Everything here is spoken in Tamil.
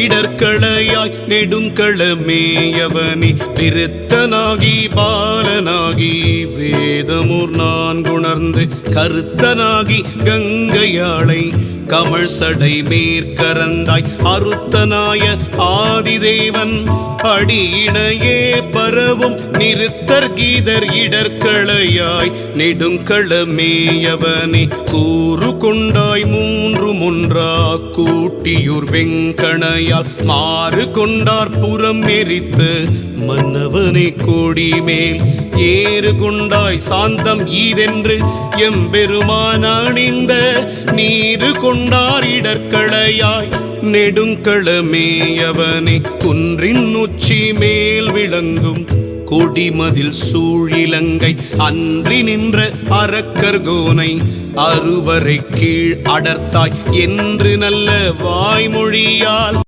இடர்களையாய் நெடுங்களமேயவனே விருத்தனாகி பாலனாகி வேதமூர் நான் குணர்ந்து கருத்தனாகி கங்கையாளை கமல் சடை மேற்கரந்தாய் அருத்தனாய ஆதிதேவன் அடியினையே பரவும் நிறுத்தர் கீதர் இடர்களையாய் நெடுங்களமேயவனே கூறு கொண்டாய் மூன்று ஒன்றா கூட்டியூர் வெங்கணையால் மாறு கொண்டார் புறம் எரித்து மன்னவனை கோடி மேல் ஏறு கொண்டாய் சாந்தம் ஈதென்று எம்பெருமான் அணிந்த நீரு கொண்டார் இடர்களையாய் நெடுங்களமேயவனே குன்றின் உச்சி மேல் விளங்கும் கொடிமதில் சூழிலங்கை அன்றி நின்ற அரக்கர்கோனை அறுவரை கீழ் அடர்த்தாய் என்று நல்ல வாய்மொழியால்